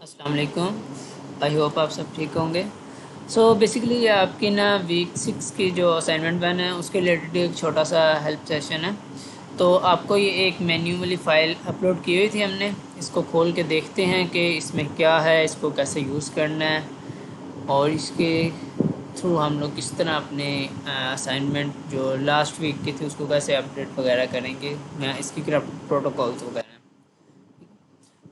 अस्सलाम वालेकुम। I hope आप सब ठीक होंगे। बेसिकली ये आपकी ना वीक 6 की जो असाइनमेंट वन है उसके रिलेटेड एक छोटा सा हेल्प सेशन है। तो आपको ये एक मेन्यू वाली फ़ाइल अपलोड की हुई थी हमने। इसको खोल के देखते हैं कि इसमें क्या है, इसको कैसे यूज़ करना है और इसके थ्रू हम लोग किस तरह अपने असाइनमेंट जो लास्ट वीक की थी उसको कैसे अपडेट वगैरह करेंगे या इसकी प्रोटोकॉल्स वगैरह।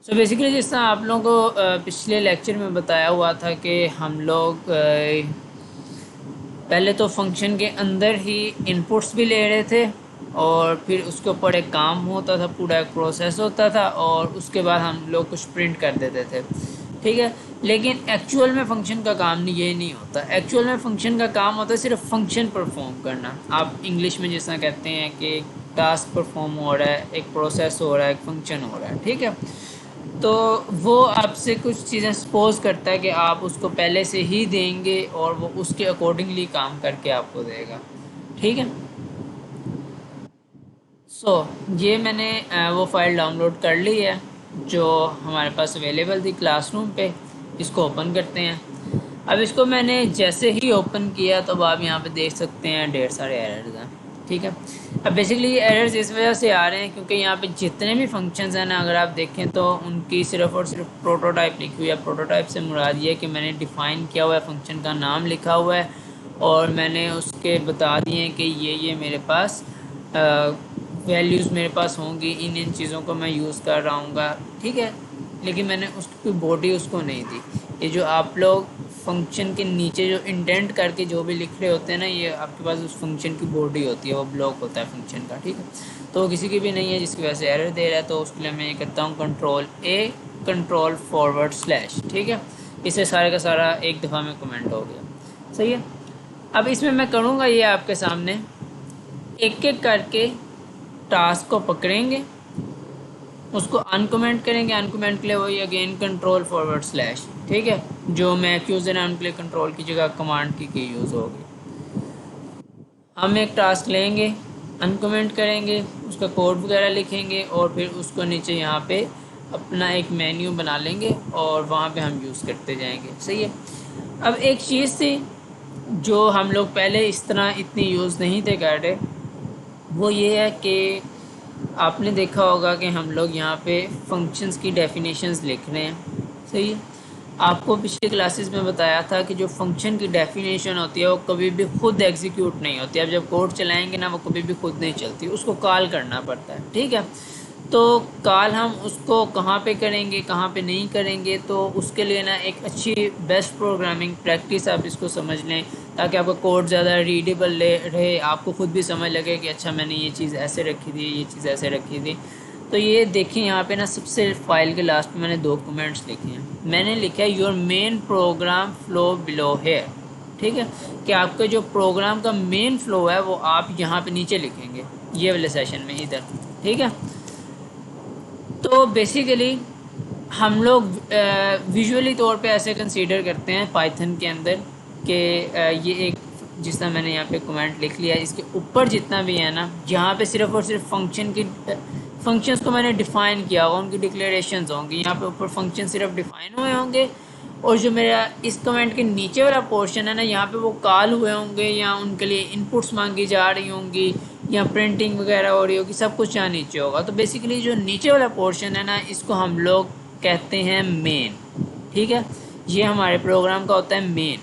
बेसिकली जिस तरह आप लोगों को पिछले लेक्चर में बताया हुआ था कि हम लोग पहले तो फंक्शन के अंदर ही इनपुट्स भी ले रहे थे और फिर उसके ऊपर एक काम होता था, पूरा एक प्रोसेस होता था और उसके बाद हम लोग कुछ प्रिंट कर देते थे। ठीक है, लेकिन एक्चुअल में फंक्शन का काम नहीं, ये नहीं होता। एक्चुअल में फंक्शन का काम होता है सिर्फ फंक्शन परफॉर्म करना। आप इंग्लिश में जिस तरह कहते हैं कि एक टास्क परफॉर्म हो रहा है, एक प्रोसेस हो रहा है, एक फंक्शन हो रहा है। ठीक है, तो वो आपसे कुछ चीज़ें सपोज करता है कि आप उसको पहले से ही देंगे और वो उसके अकॉर्डिंगली काम करके आपको देगा। ठीक है। सो ये मैंने वो फ़ाइल डाउनलोड कर ली है जो हमारे पास अवेलेबल थी क्लासरूम पे। इसको ओपन करते हैं। अब इसको मैंने जैसे ही ओपन किया तो अब आप यहाँ पे देख सकते हैं ढेर सारे एरर्स हैं। ठीक है, अब बेसिकली ये एरर्स इस वजह से आ रहे हैं क्योंकि यहाँ पे जितने भी फंक्शंस हैं ना, अगर आप देखें तो उनकी सिर्फ और सिर्फ प्रोटोटाइप लिखी हुई है। प्रोटोटाइप से मुराद ये है कि मैंने डिफ़ाइन किया हुआ है, फंक्शन का नाम लिखा हुआ है और मैंने उसके बता दिए कि ये मेरे पास वैल्यूज़ मेरे पास होंगी, इन इन चीज़ों को मैं यूज़ कर रहा हूँगा। ठीक है, लेकिन मैंने उसकी कोई बॉडी उसको नहीं दी। ये जो आप लोग फंक्शन के नीचे जो इंडेंट करके जो भी लिख रहे होते हैं ना, ये आपके पास उस फंक्शन की बॉडी होती है, वो ब्लॉक होता है फंक्शन का। ठीक है, तो वो किसी की भी नहीं है जिसकी वजह से एरर दे रहा है। तो उसके लिए मैं ये करता हूँ कंट्रोल ए, कंट्रोल फॉरवर्ड स्लैश। ठीक है, इससे सारे का सारा एक दफ़ा में कमेंट हो गया। सही है। अब इसमें मैं करूँगा ये आपके सामने एक एक करके टास्क को पकड़ेंगे, उसको अनकमेंट करेंगे। अनकमेंट के लिए वही अगेन कंट्रोल फॉरवर्ड स्लैश। ठीक है, जो मैक यूज़र है उनके लिए कंट्रोल की जगह कमांड की यूज़ होगी। हम एक टास्क लेंगे, अनकमेंट करेंगे, उसका कोड वगैरह लिखेंगे और फिर उसको नीचे यहाँ पे अपना एक मेन्यू बना लेंगे और वहाँ पे हम यूज़ करते जाएंगे। सही है। अब एक चीज़ थी जो हम लोग पहले इस तरह इतनी यूज़ नहीं थे कर रहे, वो ये है कि आपने देखा होगा कि हम लोग यहाँ पे फंक्शंस की डेफिनेशंस लिख रहे हैं। सही है। आपको पिछले क्लासेस में बताया था कि जो फंक्शन की डेफिनेशन होती है वो कभी भी खुद एग्जीक्यूट नहीं होती। आप जब कोड चलाएंगे ना, वो कभी भी खुद नहीं चलती, उसको कॉल करना पड़ता है। ठीक है, तो कॉल हम उसको कहाँ पे करेंगे, कहाँ पे नहीं करेंगे, तो उसके लिए ना एक अच्छी बेस्ट प्रोग्रामिंग प्रैक्टिस आप इसको समझ लें ताकि आपका कोड ज़्यादा रीडेबल रहे, आपको खुद भी समझ लगे कि अच्छा मैंने ये चीज़ ऐसे रखी थी, ये चीज़ ऐसे रखी थी। तो ये देखिए यहाँ पे ना सबसे फाइल के लास्ट में मैंने दो कमेंट्स लिखे हैं। मैंने लिखा है your main program flow below here. ठीक है, कि आपका जो प्रोग्राम का मेन फ्लो है वो आप यहाँ पे नीचे लिखेंगे, ये वाले सेशन में इधर। ठीक है, तो बेसिकली हम लोग विजुअली तौर पे ऐसे कंसीडर करते हैं पाइथन के अंदर कि ये एक, जिस तरह मैंने यहाँ पे कमेंट लिख लिया है, इसके ऊपर जितना भी है ना, यहाँ पे सिर्फ और सिर्फ फंक्शंस को मैंने डिफ़ाइन किया होगा, उनकी डिक्लेरेशंस होंगी। यहाँ पे ऊपर फंक्शन सिर्फ डिफ़ाइन हुए होंगे और जो मेरा इस कमेंट के नीचे वाला पोर्शन है ना, यहाँ पे वो कॉल हुए होंगे या उनके लिए इनपुट्स मांगी जा रही होंगी या प्रिंटिंग वगैरह हो रही होगी, सब कुछ यहाँ नीचे होगा। तो बेसिकली जो नीचे वाला पोर्शन है ना, इसको हम लोग कहते हैं मेन। ठीक है, ये हमारे प्रोग्राम का होता है मेन।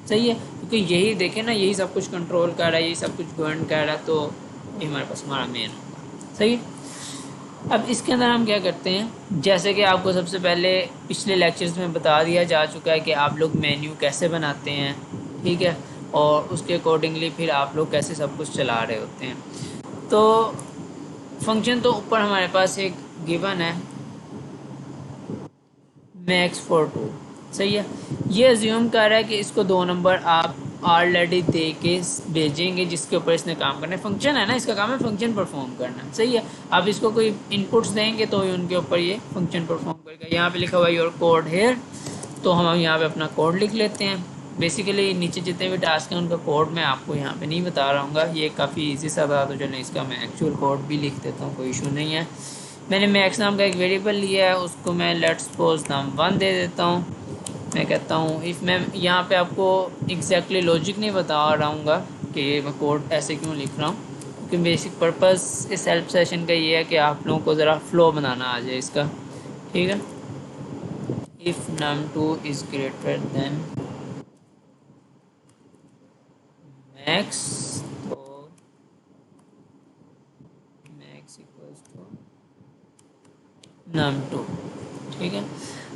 सही है, क्योंकि यही देखें ना, यही सब कुछ कंट्रोल कर रहा है, यही सब कुछ गवर्न कर रहा है, तो ये हमारे पास हमारा मेन होगा। सही है। अब इसके अंदर हम क्या करते हैं, जैसे कि आपको सबसे पहले पिछले लेक्चर्स में बता दिया जा चुका है कि आप लोग मेन्यू कैसे बनाते हैं। ठीक है, और उसके अकॉर्डिंगली फिर आप लोग कैसे सब कुछ चला रहे होते हैं। तो फंक्शन तो ऊपर हमारे पास एक गिवन है मैक्स फॉर टू। सही है, ये अज्यूम कर रहा है कि इसको दो नंबर आप ऑलरेडी दे के भेजेंगे जिसके ऊपर इसने काम करना है। फंक्शन है ना, इसका काम है फंक्शन परफॉर्म करना। सही है, आप इसको कोई इनपुट्स देंगे तो ही उनके ऊपर ये फंक्शन परफॉर्म करेगा। यहाँ पे लिखा हुआ है योर कोड हेयर, तो हम यहाँ पे अपना कोड लिख लेते हैं। बेसिकली नीचे जितने भी टास्क हैं उनका कोड मैं आपको यहाँ पे नहीं बता रहा हूँ, ये काफ़ी इजी सा था, तो जो नहीं इसका मैं एक्चुअल कोड भी लिख देता हूँ, कोई इशू नहीं है। मैंने मैक्स नाम का एक वेरिएबल लिया है, उसको मैं लेट्स सपोज नाम 1 दे देता हूँ। मैं कहता हूँ इफ़, मैं यहाँ पे आपको एग्जैक्टली लॉजिक नहीं बता रहा कि मैं कोड ऐसे क्यों लिख रहा हूँ, क्योंकि बेसिक पर्पस इस हेल्प सेशन का ये है कि आप लोगों को ज़रा फ्लो बनाना आ जाए इसका। ठीक है, if num2 is greater than max, तो मैक्स इक्वल्स टू num2। ठीक है,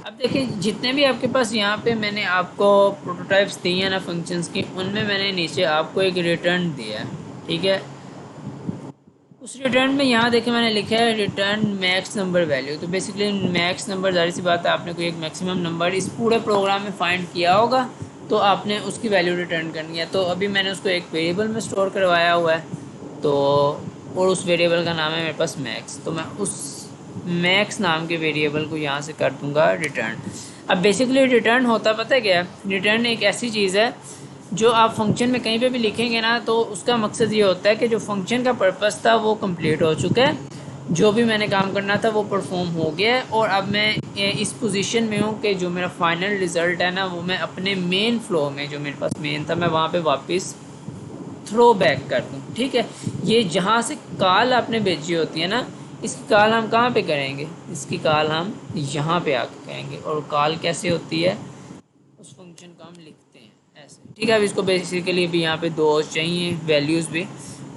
अब देखिए जितने भी आपके पास यहाँ पे मैंने आपको प्रोटोटाइप्स दी है ना फंक्शंस की, उनमें मैंने नीचे आपको एक रिटर्न दिया है। ठीक है, उस रिटर्न में यहाँ देखिए मैंने लिखा है रिटर्न मैक्स नंबर वैल्यू। तो बेसिकली मैक्स नंबर, जाहिर सी बात है आपने कोई एक मैक्सिमम नंबर इस पूरे प्रोग्राम में फाइंड किया होगा, तो आपने उसकी वैल्यू रिटर्न करनी है। तो अभी मैंने उसको एक वेरिएबल में स्टोर करवाया हुआ है, तो और उस वेरिएबल का नाम है मेरे पास मैक्स। तो मैं उस मैक्स नाम के वेरिएबल को यहाँ से कर दूँगा रिटर्न। अब बेसिकली रिटर्न होता पता है क्या है, रिटर्न एक ऐसी चीज़ है जो आप फंक्शन में कहीं पे भी लिखेंगे ना, तो उसका मकसद ये होता है कि जो फंक्शन का पर्पस था वो कंप्लीट हो चुका है, जो भी मैंने काम करना था वो परफॉर्म हो गया है, और अब मैं इस पोजीशन में हूँ कि जो मेरा फाइनल रिज़ल्ट है ना, वो मैं अपने मेन फ्लो में, जो मेरे पास मेन था, मैं वहाँ पे वापस थ्रो बैक कर दूँ। ठीक है, ये जहाँ से कॉल आपने भेजी होती है ना, इसकी कॉल हम कहाँ पे करेंगे, इसकी कॉल हम यहाँ पे आके करेंगे। और कॉल कैसे होती है, उस फंक्शन को हम लिखते हैं ऐसे। ठीक है, अब इसको बेसिकली भी यहाँ पे दो चाहिए वैल्यूज़ भी।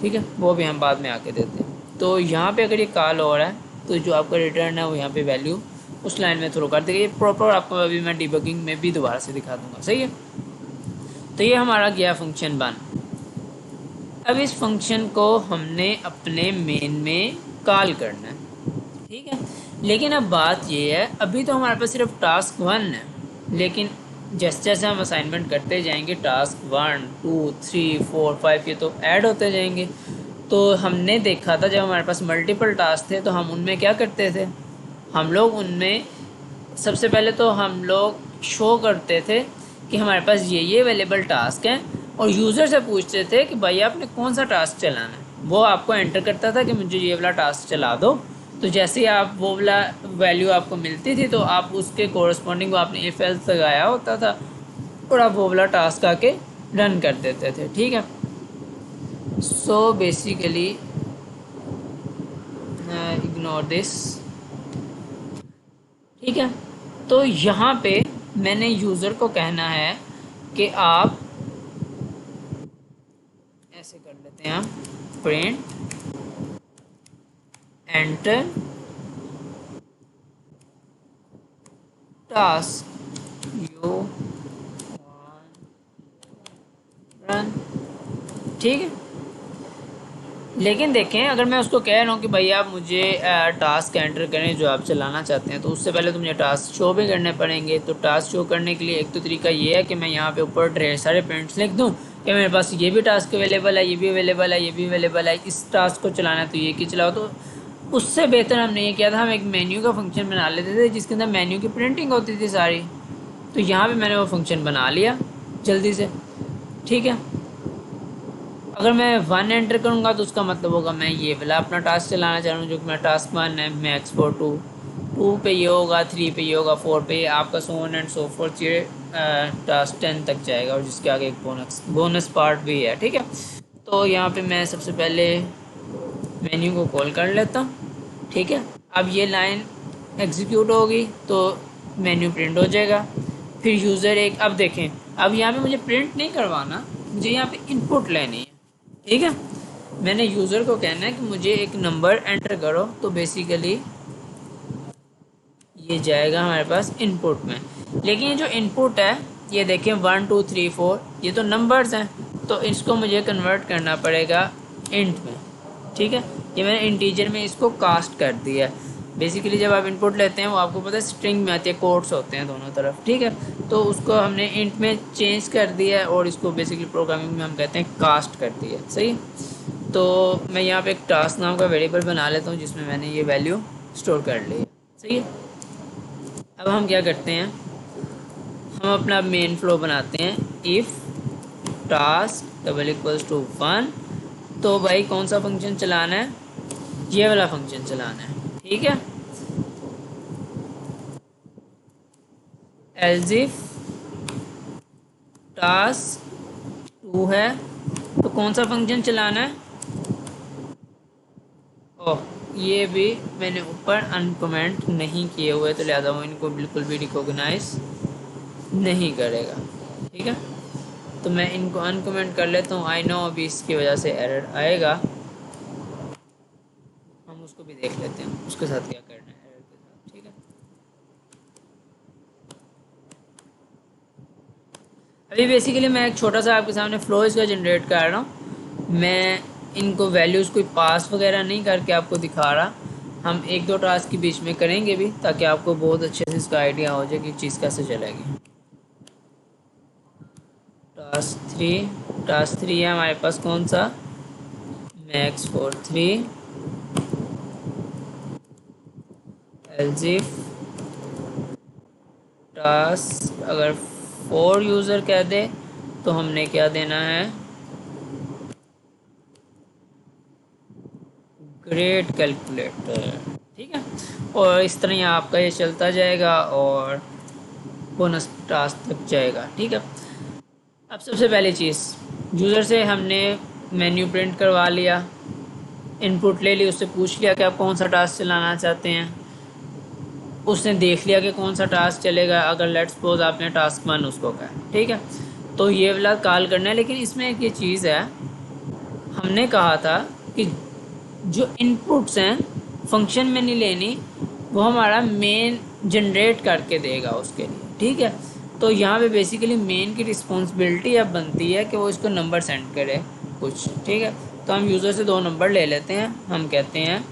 ठीक है, वो भी हम बाद में आके देते हैं। तो यहाँ पे अगर ये कॉल हो रहा है, तो जो आपका रिटर्न है वो यहाँ पे वैल्यू उस लाइन में थ्रो कर देगा। ये प्रॉपर आपको अभी मैं डिबगिंग में भी दोबारा से दिखा दूंगा। सही है, तो ये हमारा गया फंक्शन बन। अब इस फंक्शन को हमने अपने मेन में कॉल करना है। ठीक है, लेकिन अब बात ये है, अभी तो हमारे पास सिर्फ टास्क 1 है, लेकिन जैसे जैसे हम असाइनमेंट करते जाएंगे टास्क 1 2 3 4 5 ये तो ऐड होते जाएंगे। तो हमने देखा था जब हमारे पास मल्टीपल टास्क थे, तो हम उनमें क्या करते थे, हम लोग उनमें सबसे पहले तो हम लोग शो करते थे कि हमारे पास ये अवेलेबल टास्क हैं, और यूज़र से पूछते थे कि भाई आपने कौन सा टास्क चलाना है। वो आपको एंटर करता था कि मुझे ये वाला टास्क चला दो। तो जैसे ही आप वो वाला वैल्यू आपको मिलती थी, तो आप उसके कोरस्पॉन्डिंग को आपने इफ एल्स लगाया होता था, और आप वो वाला टास्क आके रन कर देते थे। ठीक है, सो बेसिकली इग्नोर दिस। ठीक है, तो यहाँ पे मैंने यूज़र को कहना है कि आप ऐसे कर लेते हैं, हम print enter task you run. ठीक है, लेकिन देखें अगर मैं उसको कह रहा हूँ कि भाई आप मुझे टास्क एंटर करें जो आप चलाना चाहते हैं, तो उससे पहले तो मुझे टास्क शो भी करने पड़ेंगे। तो टास्क शो करने के लिए एक तो तरीका ये है कि मैं यहाँ पे ऊपर ढेर सारे प्रिंट्स लिख दूँ कि मेरे पास ये भी टास्क अवेलेबल है, ये भी अवेलेबल है, ये भी अवेलेबल है, इस टास्क को चलाना है तो ये की चलाओ। तो उससे बेहतर हमने ये किया था, हम एक मेन्यू का फंक्शन बना लेते थे जिसके अंदर मेन्यू की प्रिंटिंग होती थी सारी। तो यहाँ पर मैंने वो फंक्शन बना लिया जल्दी से। ठीक है, अगर मैं 1 एंटर करूँगा तो उसका मतलब होगा मैं ये वाला अपना टास्क चलाना चाह रहा हूँ, जो कि मेरा टास्क 1 है। मैक्स फॉर 2, 2 पे ये होगा, 3 पे ये होगा, 4 पे आपका so on and so fourth ये टास्क 10 तक जाएगा, और जिसके आगे एक बोनस पार्ट भी है। ठीक है, तो यहाँ पे मैं सबसे पहले मेन्यू को कॉल कर लेता हूँ। ठीक है, अब ये लाइन एग्जीक्यूट होगी तो मेन्यू प्रिंट हो जाएगा। फिर यूज़र एक, अब देखें अब यहाँ पे मुझे प्रिंट नहीं करवाना, मुझे यहाँ पे इनपुट लेनी है। ठीक है, मैंने यूज़र को कहना है कि मुझे एक नंबर एंटर करो, तो बेसिकली ये जाएगा हमारे पास इनपुट में। लेकिन ये जो इनपुट है, ये देखें 1 2 3 4 ये तो नंबर्स हैं, तो इसको मुझे कन्वर्ट करना पड़ेगा इंट में। ठीक है, ये मैंने इंटीजर में इसको कास्ट कर दिया। बेसिकली जब आप इनपुट लेते हैं वो आपको पता है स्ट्रिंग में आती है, कोट्स होते हैं दोनों तरफ। ठीक है, तो उसको हमने इंट में चेंज कर दिया है, और इसको बेसिकली प्रोग्रामिंग में हम कहते हैं कास्ट कर दिया। सही, तो मैं यहाँ पे एक टास्क नाम का वेरिएबल बना लेता हूँ जिसमें मैंने ये वैल्यू स्टोर कर ली है। सही है, अब हम क्या करते हैं, हम अपना मेन फ्लो बनाते हैं, if task double equals to 1। तो भाई कौन सा फंक्शन चलाना है, ये वाला फंक्शन चलाना है। ठीक है। एल्जिफ टास्क 2 है, तो कौन सा फंक्शन चलाना है? ओह, ये भी मैंने ऊपर अनकमेंट नहीं किए हुए, तो लिहाजा वो इनको बिल्कुल भी रिकॉग्नाइज नहीं करेगा। ठीक है, तो मैं इनको अनकमेंट कर लेता हूँ। आई नो अभी इसकी वजह से एरर आएगा, हम उसको भी देख लेते हैं उसके साथ क्या करना है एरर के साथ। ठीक है, अभी बेसिकली मैं एक छोटा सा आपके सामने फ्लो इसका जनरेट कर रहा हूँ। मैं इनको वैल्यूज़ कोई पास वगैरह नहीं करके आपको दिखा रहा। हम एक दो टास्क के बीच में करेंगे भी, ताकि आपको बहुत अच्छे से इसका आइडिया हो जाए कि चीज़ कैसे चलेगी। टास्क थ्री है हमारे पास, कौन सा? मैक्स फॉर 3 एल्जिफ टास्क। अगर 4 यूज़र कह दे तो हमने क्या देना है? Great calculator. ठीक है, और इस तरह आपका ये चलता जाएगा और बोनस टास्क तक जाएगा। ठीक है, अब सबसे पहली चीज़, यूज़र से हमने मेन्यू प्रिंट करवा लिया, इनपुट ले ली, उससे पूछ लिया कि आप कौन सा टास्क चलाना चाहते हैं। उसने देख लिया कि कौन सा टास्क चलेगा। अगर लेट्स सपोज आपने टास्क 1 उसको कहा, ठीक है, तो ये वाला कॉल करना है। लेकिन इसमें एक ये चीज़ है, हमने कहा था कि जो इनपुट्स हैं फंक्शन में नहीं लेनी, वो हमारा मेन जनरेट करके देगा उसके लिए। ठीक है, तो यहाँ पे बेसिकली मेन की रिस्पॉन्सिबिलिटी अब बनती है कि वो इसको नंबर सेंड करे कुछ। ठीक है, तो हम यूज़र से 2 नंबर ले लेते हैं। हम कहते हैं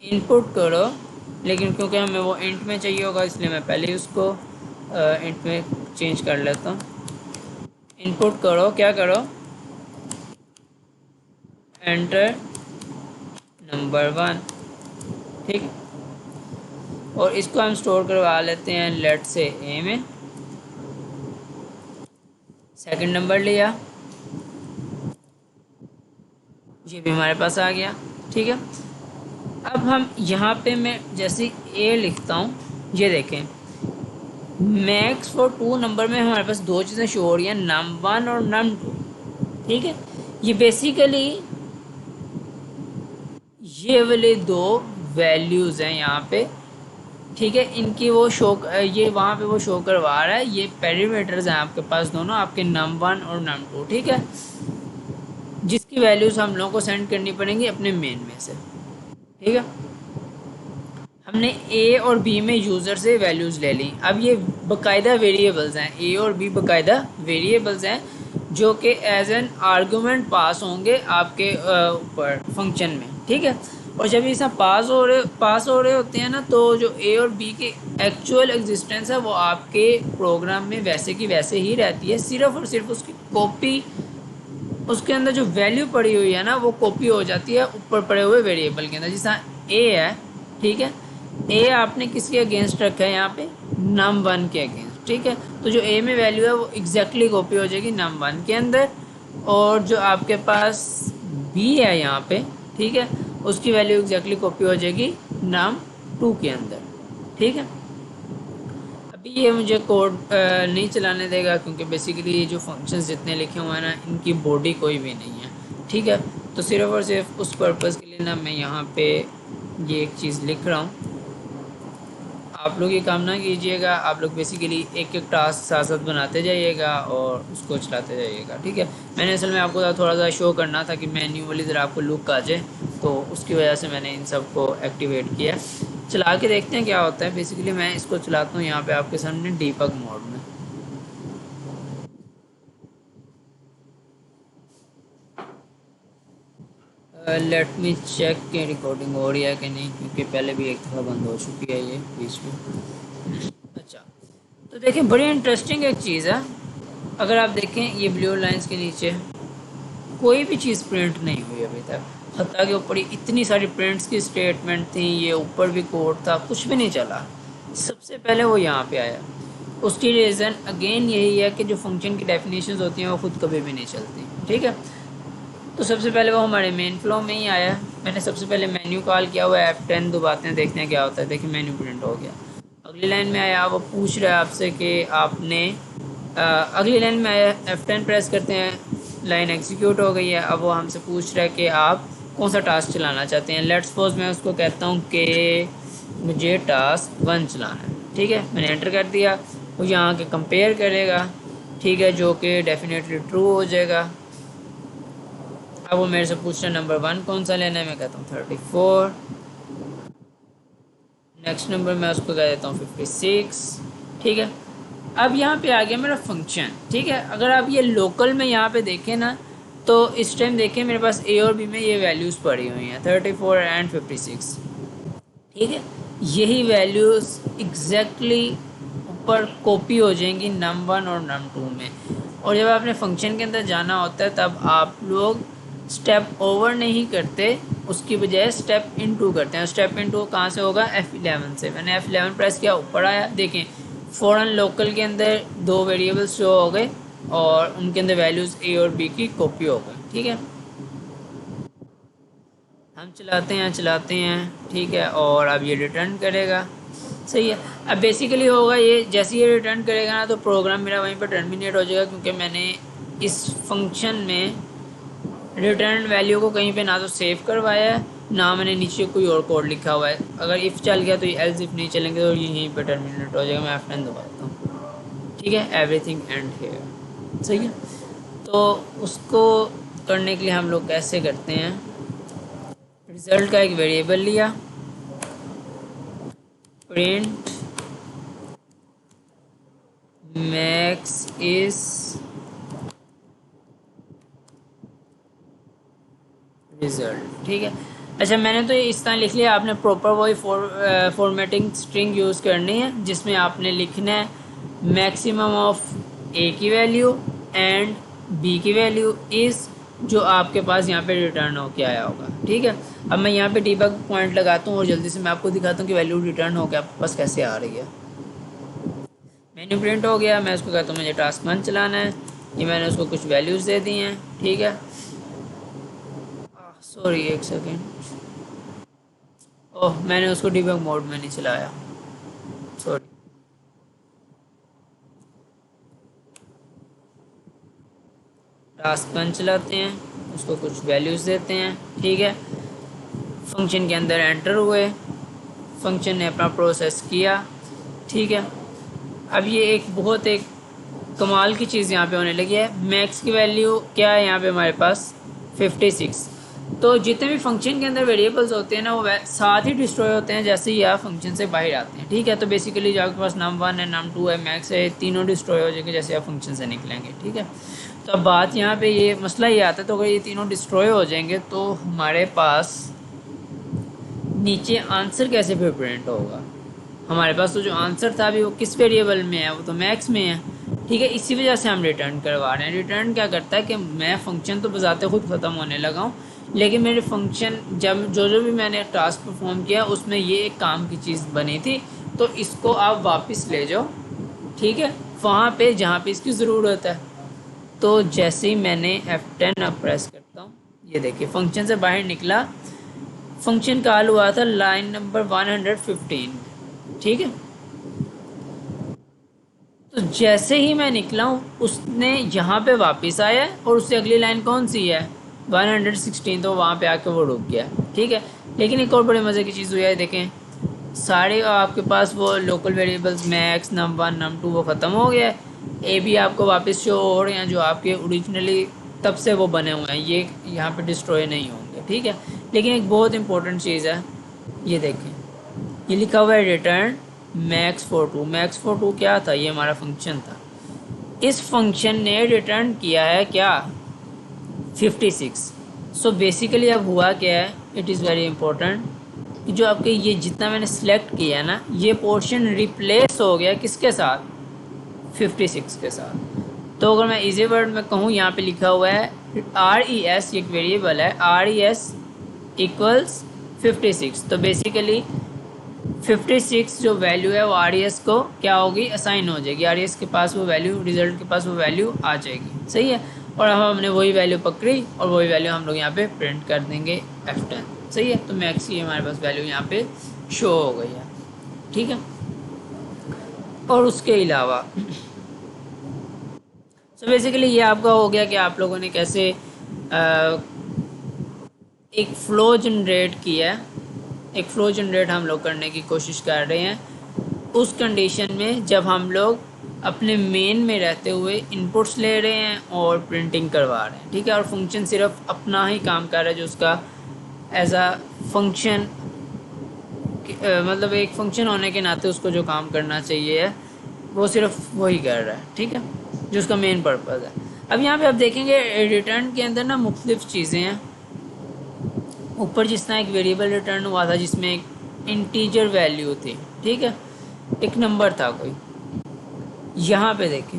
इनपुट करो, लेकिन क्योंकि हमें वो इंट में चाहिए होगा इसलिए मैं पहले ही उसको इंट में चेंज कर लेता हूँ। इनपुट करो, क्या करो? Enter number 1। ठीक, और इसको हम स्टोर करवा लेते हैं लेट से ए में। सेकंड नंबर लिया, ये भी हमारे पास आ गया। ठीक है, अब हम यहाँ पे मैं जैसे ए लिखता हूँ, ये देखें मैक्स फॉर 2 नंबर में हमारे पास 2 चीज़ें शो हो रही हैं, num1 और num2। ठीक है, ये बेसिकली ये वाले 2 वैल्यूज़ हैं यहाँ पे। ठीक है, इनकी वो शो, ये वहाँ पे वो शो करवा रहा है। ये पैरामीटर्स हैं आपके पास दोनों, आपके num1 और num2। ठीक है, जिसकी वैल्यूज़ हम लोगों को सेंड करनी पड़ेंगी अपने मेन में से। ठीक है, हमने ए और बी में यूज़र से वैल्यूज़ ले ली। अब ये बाकायदा वेरिएबल्स हैं, ए और बी बाकायदा वेरिएबल्स हैं जो कि एज एन आर्गूमेंट पास होंगे आपके ऊपर फंक्शन में। ठीक है, और जब ये सब पास हो रहे होते हैं ना, तो जो ए और बी के एक्चुअल एग्जिस्टेंस है वो आपके प्रोग्राम में वैसे की वैसे ही रहती है। सिर्फ और सिर्फ उसकी कॉपी, उसके अंदर जो वैल्यू पड़ी हुई है ना, वो कॉपी हो जाती है ऊपर पड़े हुए वेरिएबल के अंदर। जैसा ए है, ठीक है, ए आपने किसके अगेंस्ट रखा है यहाँ पे? num1 के अगेंस्ट। ठीक है, तो जो ए में वैल्यू है वो एग्जैक्टली कॉपी हो जाएगी num1 के अंदर, और जो आपके पास बी है यहाँ पे, ठीक है, उसकी वैल्यू एग्जैक्टली कॉपी हो जाएगी num2 के अंदर। ठीक है, अभी ये मुझे कोड नहीं चलाने देगा, क्योंकि बेसिकली ये जो फंक्शंस जितने लिखे हुए हैं ना, इनकी बॉडी कोई भी नहीं है। ठीक है, तो सिर्फ और सिर्फ उस पर्पज़ के लिए ना मैं यहाँ पे ये एक चीज़ लिख रहा हूँ। आप लोग ये काम ना कीजिएगा, आप लोग बेसिकली एक एक टास्क साथ साथ बनाते जाइएगा और उसको चलाते जाइएगा। ठीक है, मैंने असल में आपको थोड़ा सा शो करना था कि मेन्यू वाली ज़रा आपको लुक आ जाए, तो उसकी वजह से मैंने इन सब को एक्टिवेट किया। चला के देखते हैं क्या होता है। बेसिकली मैं इसको चलाता हूँ यहाँ पे आपके सामने डीबग मोड में। लेट मी चेक कि रिकॉर्डिंग हो रही है कि नहीं, क्योंकि पहले भी एक दफ़ा बंद हो चुकी है ये बीच में। अच्छा, तो देखिए बड़ी इंटरेस्टिंग एक चीज़ है। अगर आप देखें ये ब्लू लाइंस के नीचे कोई भी चीज़ प्रिंट नहीं हुई अभी तक, हत्ता के ऊपर इतनी सारी प्रिंट्स की स्टेटमेंट थी, ये ऊपर भी कोड था, कुछ भी नहीं चला। सबसे पहले वो यहाँ पे आया। उसकी रीज़न अगेन यही है कि जो फंक्शन की डेफिनेशंस होती हैं वो खुद कभी भी नहीं चलती। ठीक है, तो सबसे पहले वो हमारे मेन फ्लो में ही आया। मैंने सबसे पहले मेन्यू कॉल किया हुआ है, F10 दबाते हैं, देखते हैं क्या होता है। देखिए मेन्यू प्रिंट हो गया। अगली लाइन में आया, वो पूछ रहा है आपसे कि आपने अगली लाइन में आया, F10 प्रेस करते हैं, लाइन एग्जीक्यूट हो गई है। अब वो हमसे पूछ रहा है कि आप कौन सा टास्क चलाना चाहते हैं। लेट्स सपोज मैं उसको कहता हूँ कि मुझे टास्क 1 चलाना है, ठीक है। मैंने एंटर कर दिया, वो यहाँ के कंपेयर करेगा, ठीक है, जो कि डेफिनेटली ट्रू हो जाएगा। अब वो मेरे से पूछ रहा है नंबर 1 कौन सा लेना है, मैं कहता हूँ 34। नेक्स्ट नंबर मैं उसको कह देता हूँ 56, ठीक है। अब यहाँ पे आ गया मेरा फंक्शन, ठीक है। अगर आप ये लोकल में यहाँ पे देखें ना, तो इस टाइम देखें मेरे पास ए और बी में ये वैल्यूज़ पड़ी हुई हैं 34 एंड 56, ठीक है। यही वैल्यूज़ एग्जैक्टली ऊपर कॉपी हो जाएंगी num1 और num2 में। और जब आपने फंक्शन के अंदर जाना होता है तब आप लोग स्टेप ओवर नहीं करते, उसकी बजाय स्टेप इनटू करते हैं। स्टेप इनटू कहाँ से होगा, F11 से। मैंने F11 प्रेस किया, ऊपर आया, देखें फ़ौरन लोकल के अंदर 2 वेरिएबल्स शो हो गए और उनके अंदर वैल्यूज़ ए और बी की कॉपी हो गई, ठीक है। हम चलाते हैं, ठीक है, और अब ये रिटर्न करेगा, सही है। अब बेसिकली होगा ये, जैसे ये रिटर्न करेगा ना तो प्रोग्राम मेरा वहीं पर टर्मिनेट हो जाएगा, क्योंकि मैंने इस फंक्शन में रिटर्न वैल्यू को कहीं पे ना तो सेव करवाया है, ना मैंने नीचे कोई और कोड लिखा हुआ है। अगर इफ़ चल गया तो ये एल्स इफ़ नहीं चलेंगे तो ये यहीं पर टर्मिनेट हो जाएगा। मैं F10 दबाता हूँ, ठीक है, एवरीथिंग एंड हेयर, सही है। तो उसको करने के लिए हम लोग कैसे करते हैं, रिज़ल्ट का एक वेरिएबल लिया, प्रिंट मैक्स इज रिज़ल्ट, ठीक है। अच्छा, मैंने तो ये इस तरह लिख लिया, आपने प्रॉपर वही फॉर्मेटिंग स्ट्रिंग यूज़ करनी है, जिसमें आपने लिखना है मैक्सिमम ऑफ ए की वैल्यू एंड बी की वैल्यू इज़ जो आपके पास यहाँ पे रिटर्न हो के आया होगा, ठीक है। अब मैं यहाँ पे डीबग पॉइंट लगाता हूँ और जल्दी से मैं आपको दिखाता हूँ कि वैल्यू रिटर्न हो के आपके पास कैसे आ रही है। मेन्यू प्रिंट हो गया, मैं उसको कहता हूँ मुझे टास्क 1 चलाना है। ये मैंने उसको कुछ वैल्यूज़ दे दी हैं, ठीक है। सॉरी, एक सेकेंड, ओह मैंने उसको डीबग मोड में नहीं चलाया, सॉरी। टास्क 1 चलाते हैं, उसको कुछ वैल्यूज़ देते हैं, ठीक है। फंक्शन के अंदर एंटर हुए, फंक्शन ने अपना प्रोसेस किया, ठीक है। अब ये एक कमाल की चीज़ यहाँ पे होने लगी है। मैक्स की वैल्यू क्या है यहाँ पे हमारे पास, 56। तो जितने भी फंक्शन के अंदर वेरिएबल्स होते हैं ना, वो साथ ही डिस्ट्रॉय होते हैं जैसे ही आप फंक्शन से बाहर आते हैं, ठीक है। तो बेसिकली जो आपके पास num1 है, num2 है, मैक्स है, तीनों डिस्ट्रॉय हो जाएंगे जैसे आप फंक्शन से निकलेंगे, ठीक है। तो अब बात यहाँ पे ये मसला ये आता है, तो अगर ये तीनों डिस्ट्रॉय हो जाएंगे तो हमारे पास नीचे आंसर कैसे फिर प्रिंट होगा। हमारे पास तो जो आंसर था अभी वो किस वेरिएबल में है, वो तो मैक्स में है, ठीक है। इसी वजह से हम रिटर्न करवा रहे हैं। रिटर्न क्या करता है कि मैं फंक्शन तो बजाते खुद ख़त्म होने लगा हूँ, लेकिन मेरे फंक्शन जब जो भी मैंने टास्क परफॉर्म किया उसमें ये एक काम की चीज़ बनी थी, तो इसको आप वापस ले जाओ, ठीक है, वहाँ पे जहाँ पे इसकी ज़रूरत है। तो जैसे ही मैंने F10 अब प्रेस करता हूँ, ये देखिए फंक्शन से बाहर निकला, फंक्शन कॉल हुआ था लाइन नंबर 115, ठीक है। तो जैसे ही मैं निकला हूँ उसने यहाँ पे वापस आया और उससे अगली लाइन कौन सी है, 116, तो वहाँ पे आके वो रुक गया, ठीक है। लेकिन एक और बड़े मज़े की चीज़ हुई है, देखें सारे आपके पास वो local variables max num1 num2 वो ख़त्म हो गया है। ए भी आपको वापस शो हो रहे हैं जो आपके ओरिजिनली तब से वो बने हुए हैं, ये यहाँ पे डिस्ट्रॉय नहीं होंगे, ठीक है। लेकिन एक बहुत इंपॉर्टेंट चीज़ है, ये देखें, ये लिखा हुआ है return max for two. Max for two क्या था, ये हमारा फंक्शन था। इस फंक्शन ने रिटर्न किया है क्या, 56। सो बेसिकली अब हुआ क्या है, इट इज़ वेरी इंपॉर्टेंट कि जो आपके ये जितना मैंने सेलेक्ट किया है ना, ये पोर्शन रिप्लेस हो गया किसके साथ, 56 के साथ। तो अगर मैं इजी वर्ड में कहूँ, यहाँ पे लिखा हुआ है RES, एक वेरिएबल है, RES इक्वल्स 56। तो बेसिकली 56 जो वैल्यू है वो RES को क्या होगी, असाइन हो जाएगी। RES के पास वो वैल्यू, रिजल्ट के पास वो वैल्यू आ जाएगी, सही है। और अब हमने वही वैल्यू पकड़ी और वही वैल्यू हम लोग यहाँ पे प्रिंट कर देंगे F10, सही है, तो मैक्स की हमारे पास वैल्यू यहाँ पे शो हो गई है। ठीक है, और उसके अलावा सो बेसिकली ये आपका हो गया कि आप लोगों ने कैसे एक फ़्लो जनरेट किया है। एक फ़्लो जनरेट हम लोग करने की कोशिश कर रहे हैं उस कंडीशन में जब हम लोग अपने मेन में रहते हुए इनपुट्स ले रहे हैं और प्रिंटिंग करवा रहे हैं। ठीक है, और फंक्शन सिर्फ अपना ही काम कर रहा है जो उसका एज अ फंक्शन मतलब एक फंक्शन होने के नाते उसको जो काम करना चाहिए है वो सिर्फ वही कर रहा है। ठीक है, जो उसका मेन पर्पज़ है। अब यहाँ पे आप देखेंगे रिटर्न के अंदर ना मुख्तलिफ चीज़ें हैं। ऊपर जिस तरह एक वेरिएबल रिटर्न हुआ था जिसमें एक इंटीजर वैल्यू थी। ठीक है, एक नंबर था कोई। यहाँ पे देखें,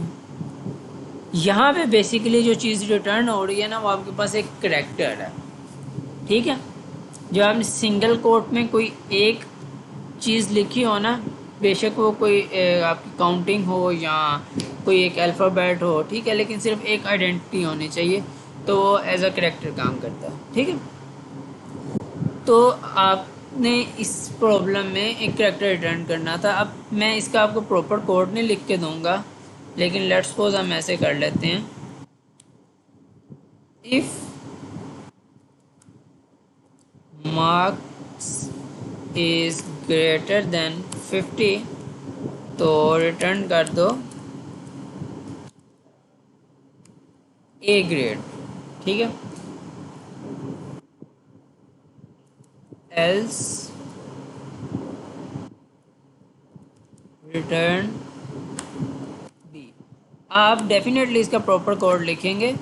यहाँ पे बेसिकली जो चीज़ रिटर्न हो रही है ना वो आपके पास एक करैक्टर है। ठीक है, जो आपने सिंगल कोट में कोई एक चीज़ लिखी हो ना, बेशक वो कोई आपकी काउंटिंग हो या कोई एक अल्फ़ाबेट हो, ठीक है, लेकिन सिर्फ एक आइडेंटिटी होनी चाहिए, तो वो एज अ करैक्टर काम करता है। ठीक है, तो आपने इस प्रॉब्लम में एक करैक्टर रिटर्न करना था। अब मैं इसका आपको प्रॉपर कोड नहीं लिख के दूंगा, लेकिन लेट्स सपोज हम ऐसे कर लेते हैं, if marks is greater than 50 तो रिटर्न कर दो ए ग्रेड। ठीक है, एल्स रिटर्न बी। आप डेफिनेटली इसका प्रॉपर कोड लिखेंगे।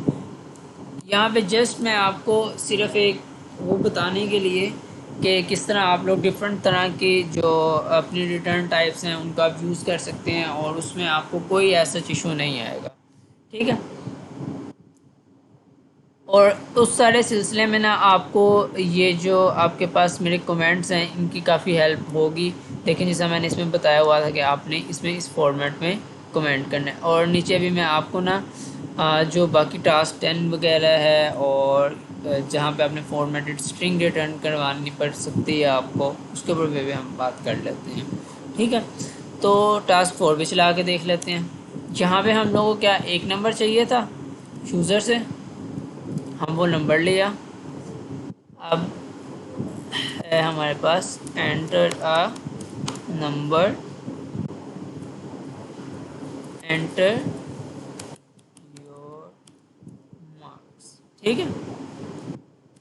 यहाँ पे जस्ट मैं आपको सिर्फ एक वो बताने के लिए कि किस तरह आप लोग डिफरेंट तरह की जो अपनी रिटर्न टाइप्स हैं उनका आप यूज़ कर सकते हैं और उसमें आपको कोई ऐसा इशू नहीं आएगा। ठीक है, और उस सारे सिलसिले में ना आपको ये जो आपके पास मेरे कमेंट्स हैं इनकी काफ़ी हेल्प होगी। लेकिन जैसा मैंने इसमें बताया हुआ था कि आपने इसमें इस फॉर्मेट में कमेंट करना है, और नीचे भी मैं आपको ना जो बाकी टास्क 10 वगैरह है और जहाँ पे आपने फॉर्मेटेड स्ट्रिंग रिटर्न करवानी पड़ सकती है आपको, उसके ऊपर भी हम बात कर लेते हैं। ठीक है, तो टास्क 4 भी चला के देख लेते हैं। जहाँ पे हम लोगों को क्या एक नंबर चाहिए था यूज़र से, हम वो नंबर लिया। अब है हमारे पास enter a number, enter your marks. ठीक है,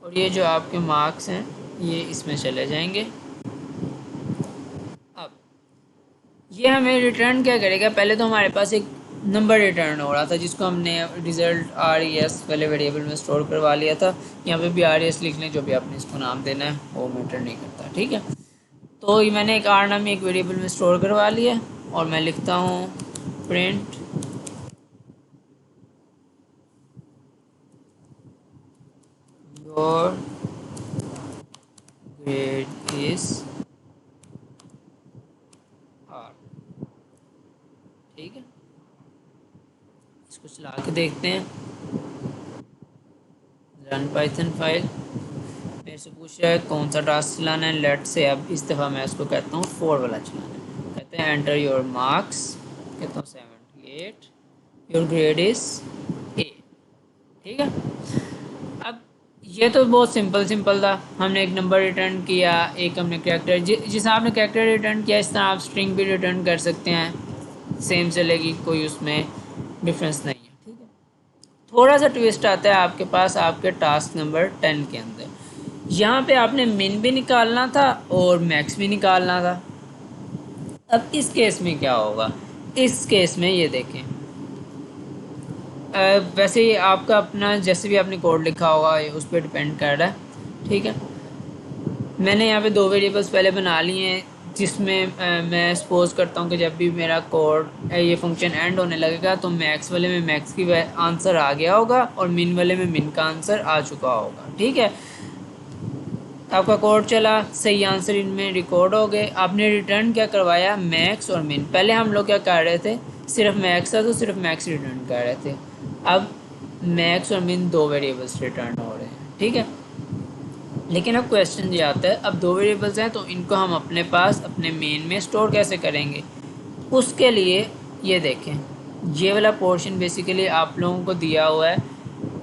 और ये जो आपके मार्क्स हैं ये इसमें चले जाएंगे। अब ये हमें रिटर्न क्या करेगा, पहले तो हमारे पास एक नंबर रिटर्न हो रहा था जिसको हमने रिज़ल्ट RES वाले वेरिएबल में स्टोर करवा लिया था। यहाँ पे भी RES लिख लें, जो भी आपने इसको नाम देना है वो मैटर नहीं करता। ठीक है, तो ये मैंने एक R नाम एक वेरिएबल में स्टोर करवा लिया और मैं लिखता हूँ print your grade is R। ठीक है, इसको चला के देखते हैं। रन पाइथन फाइल मेरे से पूछ रहा है कौन सा टास्क चलाना है। लेट से अब इस दफ़ा मैं इसको कहता हूँ 4 वाला चलाना है। कहते हैं एंटर योर मार्क्स, कहता हूँ 78, योर ग्रेड इज़ A। ठीक है, अब ये तो बहुत सिंपल था। हमने एक नंबर रिटर्न किया, एक हमने कैरेक्टर जिस आपने कैरेक्टर रिटर्न किया इस तरह आप स्ट्रिंग भी रिटर्न कर सकते हैं, सेम चलेगी, कोई उसमें डिफरेंस नहीं है। ठीक है, थोड़ा सा ट्विस्ट आता है आपके पास आपके टास्क नंबर 10 के अंदर। यहाँ पे आपने मिन भी निकालना था और मैक्स भी निकालना था। अब इस केस में क्या होगा, इस केस में ये देखें, वैसे ही आपका अपना जैसे भी आपने कोड लिखा होगा ये उस पर डिपेंड कर रहा है। ठीक है, मैंने यहाँ पे 2 वेरिएबल्स पहले बना लिए हैं जिसमें मैं सपोज करता हूँ कि जब भी मेरा कोड ये फंक्शन एंड होने लगेगा तो मैक्स वाले में मैक्स की आंसर आ गया होगा और मिन वाले में मिन का आंसर आ चुका होगा। ठीक है, आपका कोड चला, सही आंसर इनमें रिकॉर्ड हो गए। आपने रिटर्न क्या करवाया, मैक्स और मिन। पहले हम लोग क्या कर रहे थे, सिर्फ मैक्स था तो सिर्फ मैक्स रिटर्न कर रहे थे। अब मैक्स और मिन 2 वेरिएबल्स रिटर्न हो रहे हैं। ठीक है, लेकिन अब क्वेश्चन ये आता है, अब दो वेरिएबल्स हैं तो इनको हम अपने पास अपने मेन में स्टोर कैसे करेंगे। उसके लिए ये देखें, ये वाला पोर्शन बेसिकली आप लोगों को दिया हुआ है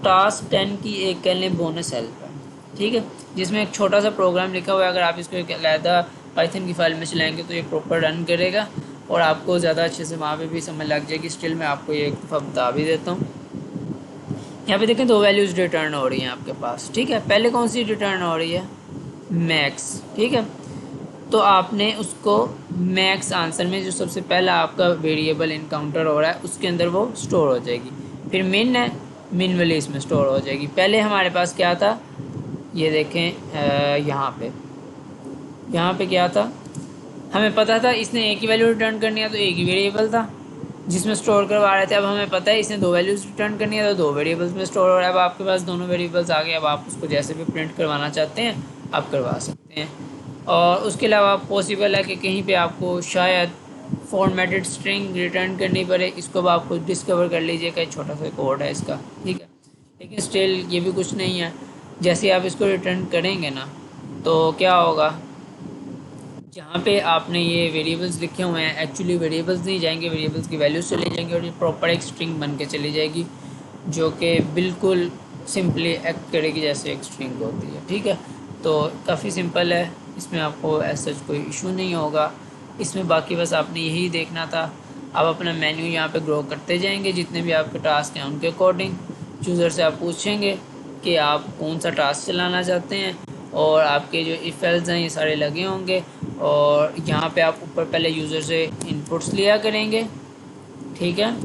टास्क 10 की एक कह लें बोनस हेल्प है, ठीक है, जिसमें एक छोटा सा प्रोग्राम लिखा हुआ है। अगर आप इसको एक अलहदा पाइथन की फाइल में चलाएंगे तो ये प्रॉपर रन करेगा और आपको ज़्यादा अच्छे से वहाँ पे भी समझ लग जाएगी। स्टिल मैं आपको ये एक दफ़ा बता भी देता हूँ। यहाँ पे देखें दो वैल्यूज़ रिटर्न हो रही हैं आपके पास, ठीक है। पहले कौन सी रिटर्न हो रही है, मैक्स, ठीक है। तो आपने उसको मैक्स आंसर में जो सबसे पहला आपका वेरिएबल इनकाउंटर हो रहा है उसके अंदर वो स्टोर हो जाएगी। फिर मिन है, मिन वाली इसमें स्टोर हो जाएगी। पहले हमारे पास क्या था, ये देखें यहाँ पे क्या था, हमें पता था इसने एक ही वैल्यू रिटर्न करनी है तो एक ही वेरिएबल था जिसमें स्टोर करवा रहे थे। अब हमें पता है इसने दो वैल्यूज़ रिटर्न करनी है तो दो वेरिएबल्स में स्टोर हो रहा है। अब आपके पास दोनों वेरिएबल्स आ गए, अब आप उसको जैसे भी प्रिंट करवाना चाहते हैं आप करवा सकते हैं। और उसके अलावा पॉसिबल है कि कहीं पे आपको शायद फॉर्मेटेड स्ट्रिंग रिटर्न करनी पड़े, इसको अब आप खुद डिस्कवर कर लीजिएगा, छोटा सा कोड है इसका, ठीक है। लेकिन स्टिल ये भी कुछ नहीं है, जैसे आप इसको रिटर्न करेंगे ना तो क्या होगा, जहाँ पे आपने ये वेरिएबल्स लिखे हुए हैं एक्चुअली वेरिएबल्स नहीं जाएंगे, वेरिएबल्स की वैल्यूज चली जाएंगी और ये प्रॉपर एक स्ट्रिंग बन के चली जाएगी जो कि बिल्कुल सिंपली एक्ट करेगी जैसे एक स्ट्रिंग होती है, ठीक है। तो काफ़ी सिंपल है, इसमें आपको ऐसा कोई इशू नहीं होगा इसमें। बाकी बस आपने यही देखना था। आप अपना मेन्यू यहाँ पे ग्रो करते जाएंगे, जितने भी आपके टास्क हैं उनके अकॉर्डिंग यूज़र से आप पूछेंगे कि आप कौन सा टास्क चलाना चाहते हैं और आपके जो इफ़ेल्स हैं ये सारे लगे होंगे। और यहाँ पे आप ऊपर पहले यूज़र से इनपुट्स लिया करेंगे, ठीक है।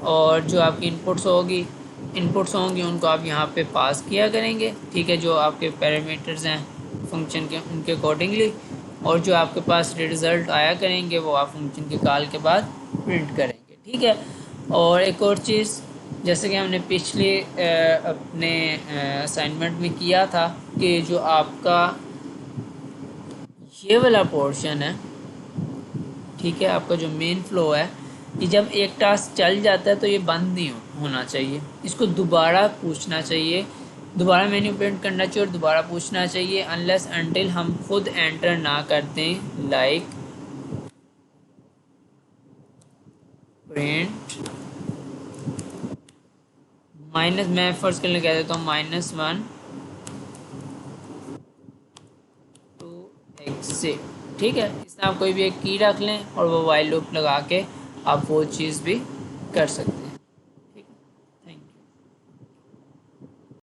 और जो आपकी इनपुट्स होंगी उनको आप यहाँ पे पास किया करेंगे, ठीक है, जो आपके पैरामीटर्स हैं फंक्शन के उनके अकॉर्डिंगली। और जो आपके पास रिज़ल्ट आया करेंगे वो आप फंक्शन के कॉल के बाद प्रिंट करेंगे, ठीक है। और एक और चीज़, जैसे कि हमने पिछले अपने असाइनमेंट में किया था कि जो आपका ये वाला पोर्शन है, ठीक है, आपका जो मेन फ्लो है, कि जब एक टास्क चल जाता है तो ये बंद नहीं होना चाहिए, इसको दोबारा पूछना चाहिए, दोबारा मेन्यू प्रिंट करना चाहिए और दोबारा पूछना चाहिए अनलेस अनटिल हम खुद एंटर ना कर दें, लाइक प्रिंट माइनस, मैं फर्स्ट करने कह देता हूँ -1 टू एग्जिट, ठीक है। इसमें आप कोई भी एक की रख लें और वो वाइल लूप लगा के आप वो चीज़ भी कर सकते हैं।